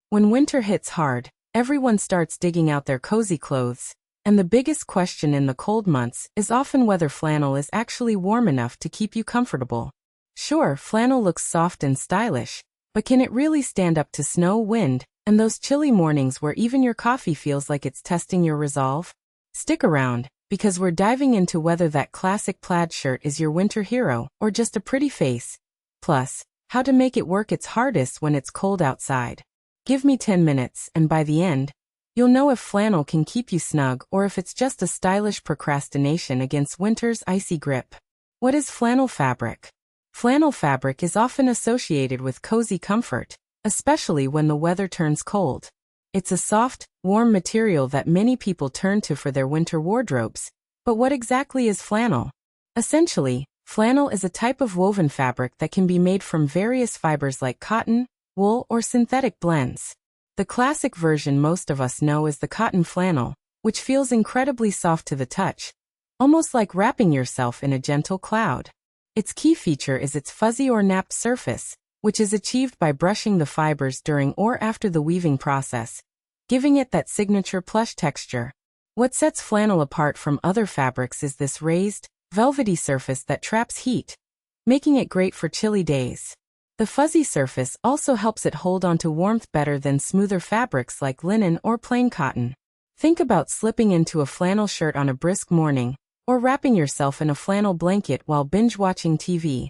When winter hits hard, everyone starts digging out their cozy clothes, and the biggest question in the cold months is often whether flannel is actually warm enough to keep you comfortable. Sure, flannel looks soft and stylish, but can it really stand up to snow, wind, and those chilly mornings where even your coffee feels like it's testing your resolve? Stick around, because we're diving into whether that classic plaid shirt is your winter hero or just a pretty face. Plus, how to make it work its hardest when it's cold outside. Give me 10 minutes, and by the end, you'll know if flannel can keep you snug or if it's just a stylish procrastination against winter's icy grip. What is flannel fabric? Flannel fabric is often associated with cozy comfort, especially when the weather turns cold. It's a soft, warm material that many people turn to for their winter wardrobes. But what exactly is flannel? Essentially, flannel is a type of woven fabric that can be made from various fibers like cotton, wool, or synthetic blends. The classic version most of us know is the cotton flannel, which feels incredibly soft to the touch, almost like wrapping yourself in a gentle cloud. Its key feature is its fuzzy or napped surface, which is achieved by brushing the fibers during or after the weaving process, giving it that signature plush texture. What sets flannel apart from other fabrics is this raised, velvety surface that traps heat, making it great for chilly days. The fuzzy surface also helps it hold onto warmth better than smoother fabrics like linen or plain cotton. Think about slipping into a flannel shirt on a brisk morning, or wrapping yourself in a flannel blanket while binge-watching TV.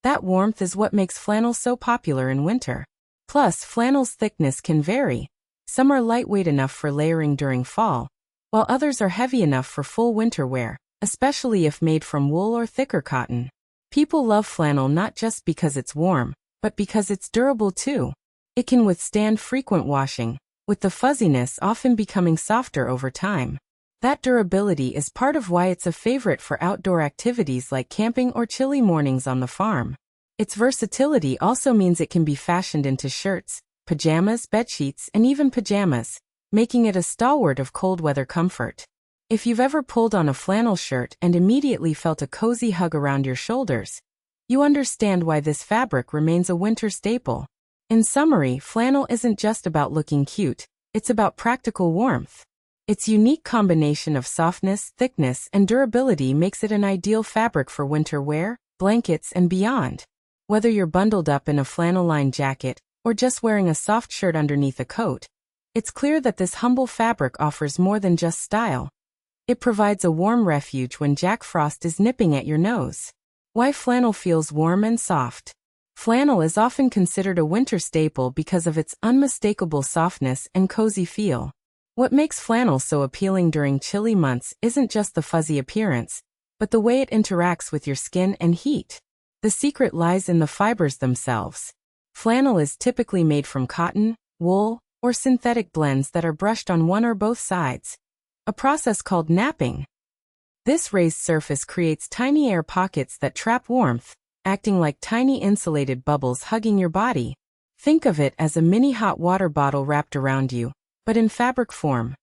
That warmth is what makes flannel so popular in winter. Plus, flannel's thickness can vary. Some are lightweight enough for layering during fall, while others are heavy enough for full winter wear, especially if made from wool or thicker cotton. People love flannel not just because it's warm, but because it's durable too. It can withstand frequent washing, with the fuzziness often becoming softer over time. That durability is part of why it's a favorite for outdoor activities like camping or chilly mornings on the farm. Its versatility also means it can be fashioned into shirts, pajamas, bedsheets, and even pajamas, making it a stalwart of cold weather comfort. If you've ever pulled on a flannel shirt and immediately felt a cozy hug around your shoulders, you understand why this fabric remains a winter staple. In summary, flannel isn't just about looking cute, it's about practical warmth. Its unique combination of softness, thickness, and durability makes it an ideal fabric for winter wear, blankets, and beyond. Whether you're bundled up in a flannel-lined jacket or just wearing a soft shirt underneath a coat, it's clear that this humble fabric offers more than just style. It provides a warm refuge when Jack Frost is nipping at your nose. Why flannel feels warm and soft? Flannel is often considered a winter staple because of its unmistakable softness and cozy feel. What makes flannel so appealing during chilly months isn't just the fuzzy appearance, but the way it interacts with your skin and heat. The secret lies in the fibers themselves. Flannel is typically made from cotton, wool, or synthetic blends that are brushed on one or both sides, a process called napping. This raised surface creates tiny air pockets that trap warmth, acting like tiny insulated bubbles hugging your body. Think of it as a mini hot water bottle wrapped around you, but in fabric form.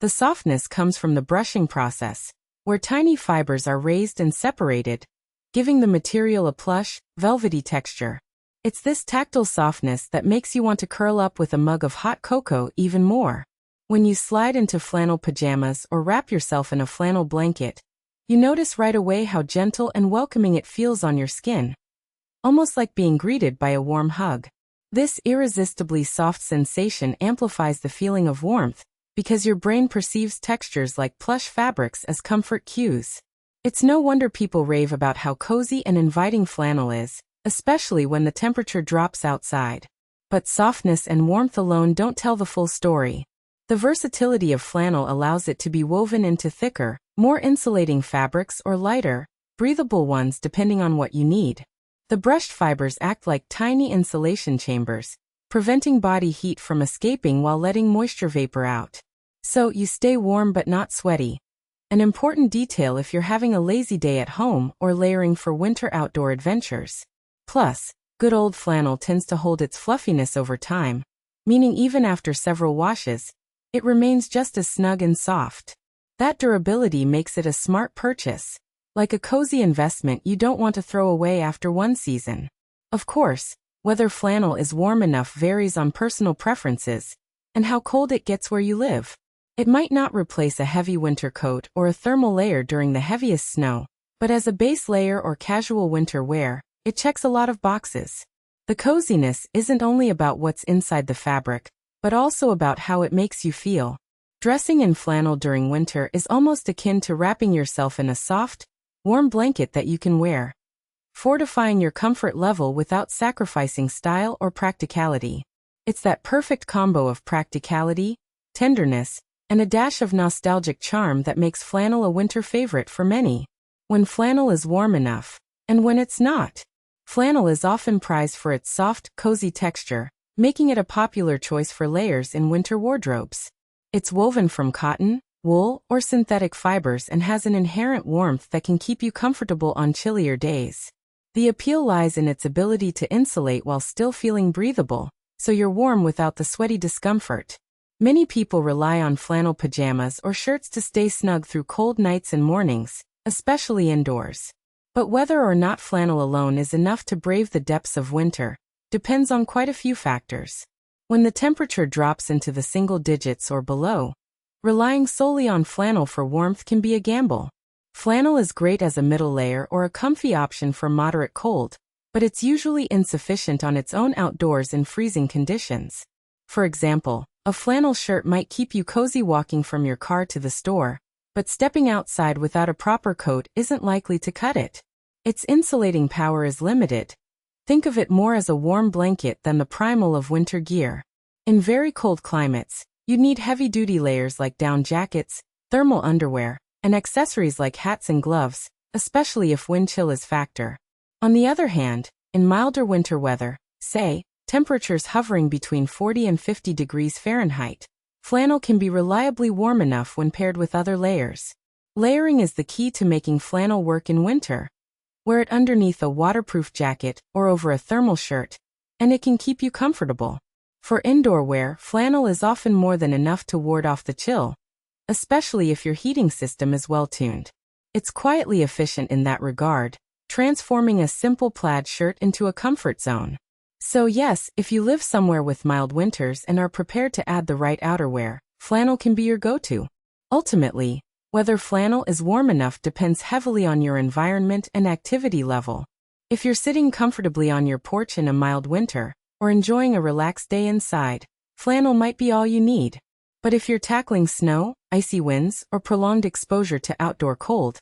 The softness comes from the brushing process, where tiny fibers are raised and separated, giving the material a plush, velvety texture. It's this tactile softness that makes you want to curl up with a mug of hot cocoa even more. When you slide into flannel pajamas or wrap yourself in a flannel blanket, you notice right away how gentle and welcoming it feels on your skin, almost like being greeted by a warm hug. This irresistibly soft sensation amplifies the feeling of warmth because your brain perceives textures like plush fabrics as comfort cues. It's no wonder people rave about how cozy and inviting flannel is, especially when the temperature drops outside. But softness and warmth alone don't tell the full story. The versatility of flannel allows it to be woven into thicker, more insulating fabrics or lighter, breathable ones depending on what you need. The brushed fibers act like tiny insulation chambers, preventing body heat from escaping while letting moisture vapor out. So you stay warm but not sweaty. An important detail if you're having a lazy day at home or layering for winter outdoor adventures. Plus, good old flannel tends to hold its fluffiness over time, meaning even after several washes, it remains just as snug and soft. That durability makes it a smart purchase, like a cozy investment you don't want to throw away after one season. Of course, Whether flannel is warm enough varies on personal preferences and how cold it gets where you live. It might not replace a heavy winter coat or a thermal layer during the heaviest snow, but as a base layer or casual winter wear, it checks a lot of boxes. The coziness isn't only about what's inside the fabric, but also about how it makes you feel. Dressing in flannel during winter is almost akin to wrapping yourself in a soft, warm blanket that you can wear, fortifying your comfort level without sacrificing style or practicality. It's that perfect combo of practicality, tenderness, and a dash of nostalgic charm that makes flannel a winter favorite for many. When flannel is warm enough, and when it's not. Flannel is often prized for its soft, cozy texture, making it a popular choice for layers in winter wardrobes. It's woven from cotton, wool, or synthetic fibers and has an inherent warmth that can keep you comfortable on chillier days. The appeal lies in its ability to insulate while still feeling breathable, so you're warm without the sweaty discomfort. Many people rely on flannel pajamas or shirts to stay snug through cold nights and mornings, especially indoors. But whether or not flannel alone is enough to brave the depths of winter depends on quite a few factors. When the temperature drops into the single digits or below, relying solely on flannel for warmth can be a gamble. Flannel is great as a middle layer or a comfy option for moderate cold, but it's usually insufficient on its own outdoors in freezing conditions. For example, a flannel shirt might keep you cozy walking from your car to the store, but stepping outside without a proper coat isn't likely to cut it. Its insulating power is limited. Think of it more as a warm blanket than the primal of winter gear. In very cold climates, you'd need heavy-duty layers like down jackets, thermal underwear, and accessories like hats and gloves, especially if wind chill is a factor. On the other hand, in milder winter weather, say, temperatures hovering between 40 and 50 degrees Fahrenheit, flannel can be reliably warm enough when paired with other layers. Layering is the key to making flannel work in winter. Wear it underneath a waterproof jacket or over a thermal shirt, and it can keep you comfortable. For indoor wear, flannel is often more than enough to ward off the chill, especially if your heating system is well tuned. It's quietly efficient in that regard, transforming a simple plaid shirt into a comfort zone. So yes, if you live somewhere with mild winters and are prepared to add the right outerwear, flannel can be your go-to. Ultimately, whether flannel is warm enough depends heavily on your environment and activity level. If you're sitting comfortably on your porch in a mild winter, or enjoying a relaxed day inside, flannel might be all you need. But if you're tackling snow, icy winds, or prolonged exposure to outdoor cold,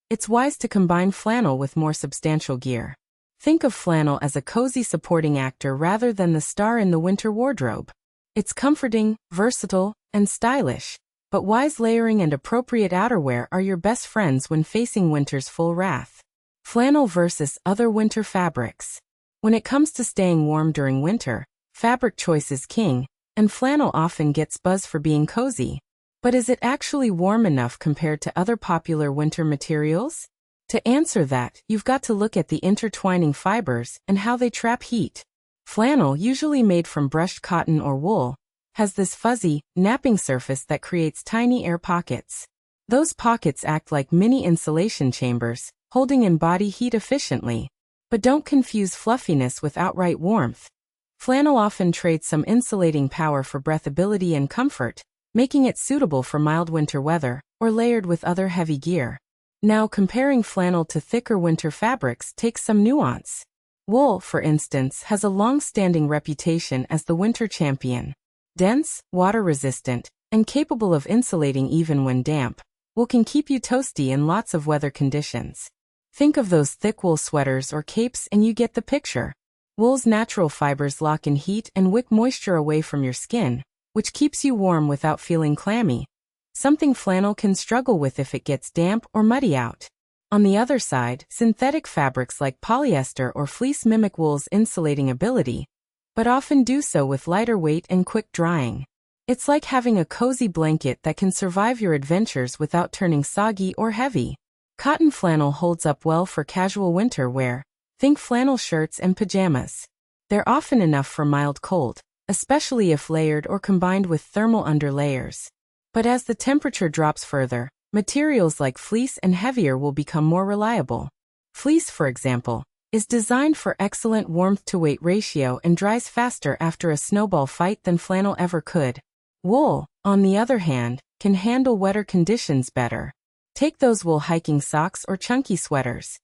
it's wise to combine flannel with more substantial gear. Think of flannel as a cozy supporting actor rather than the star in the winter wardrobe. It's comforting, versatile, and stylish, but wise layering and appropriate outerwear are your best friends when facing winter's full wrath. Flannel versus other winter fabrics. When it comes to staying warm during winter, fabric choice is king, and flannel often gets buzz for being cozy. But is it actually warm enough compared to other popular winter materials? To answer that, you've got to look at the intertwining fibers and how they trap heat. Flannel, usually made from brushed cotton or wool, has this fuzzy, napping surface that creates tiny air pockets. Those pockets act like mini insulation chambers, holding in body heat efficiently. But don't confuse fluffiness with outright warmth. Flannel often trades some insulating power for breathability and comfort, making it suitable for mild winter weather, or layered with other heavy gear. Now, comparing flannel to thicker winter fabrics takes some nuance. Wool, for instance, has a long-standing reputation as the winter champion. Dense, water-resistant, and capable of insulating even when damp, wool can keep you toasty in lots of weather conditions. Think of those thick wool sweaters or capes and you get the picture. Wool's natural fibers lock in heat and wick moisture away from your skin, which keeps you warm without feeling clammy. Something flannel can struggle with if it gets damp or muddy out. On the other side, synthetic fabrics like polyester or fleece mimic wool's insulating ability, but often do so with lighter weight and quick drying. It's like having a cozy blanket that can survive your adventures without turning soggy or heavy. Cotton flannel holds up well for casual winter wear. Think flannel shirts and pajamas. They're often enough for mild cold, especially if layered or combined with thermal underlayers. But as the temperature drops further, materials like fleece and heavier will become more reliable. Fleece, for example, is designed for excellent warmth-to-weight ratio and dries faster after a snowball fight than flannel ever could. Wool, on the other hand, can handle wetter conditions better. Take those wool hiking socks or chunky sweaters.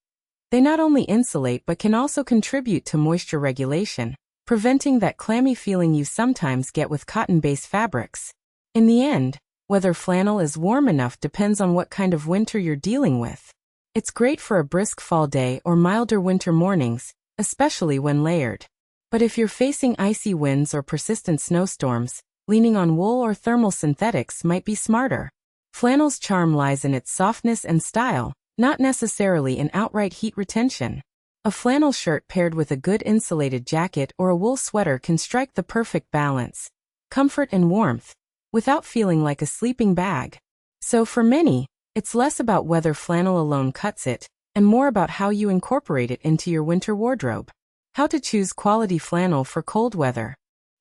They not only insulate but can also contribute to moisture regulation, preventing that clammy feeling you sometimes get with cotton-based fabrics. In the end, whether flannel is warm enough depends on what kind of winter you're dealing with. It's great for a brisk fall day or milder winter mornings, especially when layered. But if you're facing icy winds or persistent snowstorms, leaning on wool or thermal synthetics might be smarter. Flannel's charm lies in its softness and style, not necessarily in outright heat retention. A flannel shirt paired with a good insulated jacket or a wool sweater can strike the perfect balance, comfort and warmth, without feeling like a sleeping bag. So for many, it's less about whether flannel alone cuts it, and more about how you incorporate it into your winter wardrobe. How to choose quality flannel for cold weather.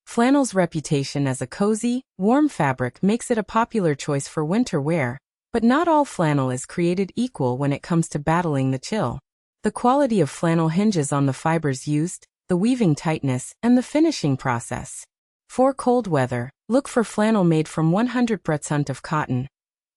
Flannel's reputation as a cozy, warm fabric makes it a popular choice for winter wear, but not all flannel is created equal when it comes to battling the chill. The quality of flannel hinges on the fibers used, the weaving tightness, and the finishing process. For cold weather, look for flannel made from 100% of cotton.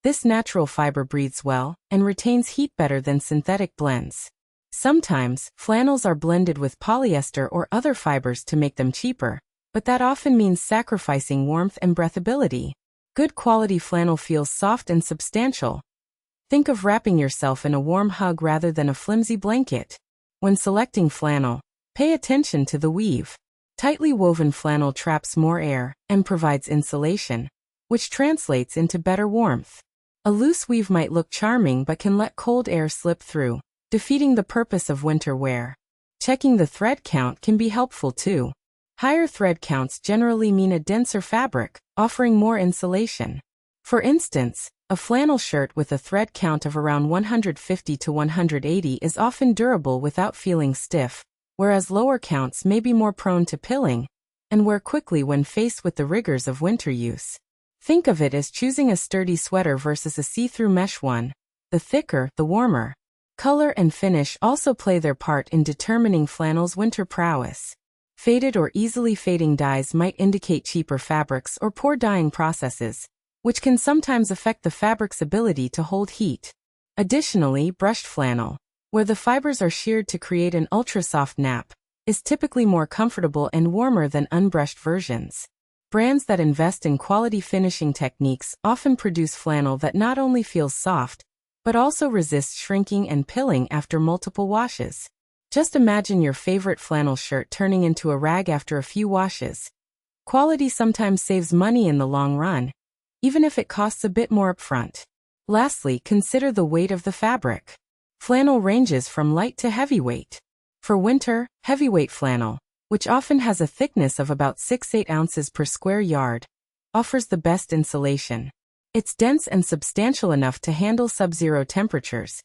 This natural fiber breathes well and retains heat better than synthetic blends. Sometimes, flannels are blended with polyester or other fibers to make them cheaper, but that often means sacrificing warmth and breathability. Good quality flannel feels soft and substantial. Think of wrapping yourself in a warm hug rather than a flimsy blanket. When selecting flannel, pay attention to the weave. Tightly woven flannel traps more air and provides insulation, which translates into better warmth. A loose weave might look charming but can let cold air slip through, defeating the purpose of winter wear. Checking the thread count can be helpful too. Higher thread counts generally mean a denser fabric, offering more insulation. For instance, a flannel shirt with a thread count of around 150 to 180 is often durable without feeling stiff, whereas lower counts may be more prone to pilling and wear quickly when faced with the rigors of winter use. Think of it as choosing a sturdy sweater versus a see-through mesh one. The thicker, the warmer. Color and finish also play their part in determining flannel's winter prowess. Faded or easily fading dyes might indicate cheaper fabrics or poor dyeing processes, which can sometimes affect the fabric's ability to hold heat. Additionally, brushed flannel, where the fibers are sheared to create an ultra-soft nap, is typically more comfortable and warmer than unbrushed versions. Brands that invest in quality finishing techniques often produce flannel that not only feels soft, but also resists shrinking and pilling after multiple washes. Just imagine your favorite flannel shirt turning into a rag after a few washes. Quality sometimes saves money in the long run, even if it costs a bit more upfront. Lastly, consider the weight of the fabric. Flannel ranges from light to heavyweight. For winter, heavyweight flannel, which often has a thickness of about 6-8 ounces per square yard, offers the best insulation. It's dense and substantial enough to handle sub-zero temperatures,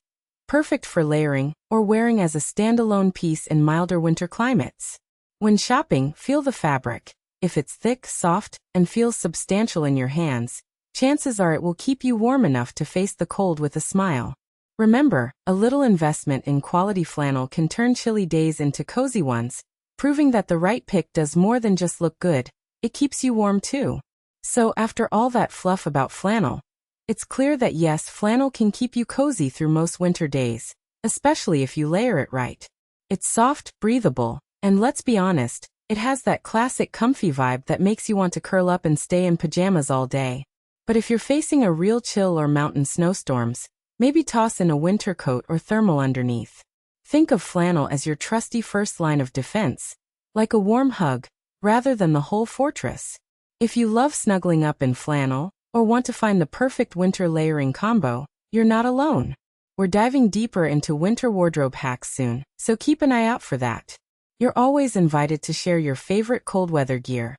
perfect for layering or wearing as a standalone piece in milder winter climates. When shopping, feel the fabric. If it's thick, soft, and feels substantial in your hands, chances are it will keep you warm enough to face the cold with a smile. Remember, a little investment in quality flannel can turn chilly days into cozy ones, proving that the right pick does more than just look good, it keeps you warm too. So after all that fluff about flannel, it's clear that yes, flannel can keep you cozy through most winter days, especially if you layer it right. It's soft, breathable, and let's be honest, it has that classic comfy vibe that makes you want to curl up and stay in pajamas all day. But if you're facing a real chill or mountain snowstorms, maybe toss in a winter coat or thermal underneath. Think of flannel as your trusty first line of defense, like a warm hug, rather than the whole fortress. If you love snuggling up in flannel, or want to find the perfect winter layering combo, you're not alone. We're diving deeper into winter wardrobe hacks soon, so keep an eye out for that. You're always invited to share your favorite cold weather gear.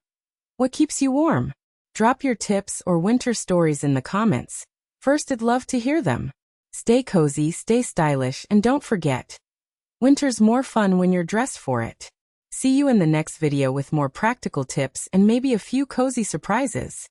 What keeps you warm? Drop your tips or winter stories in the comments. First, I'd love to hear them. Stay cozy, stay stylish, and don't forget, winter's more fun when you're dressed for it. See you in the next video with more practical tips and maybe a few cozy surprises.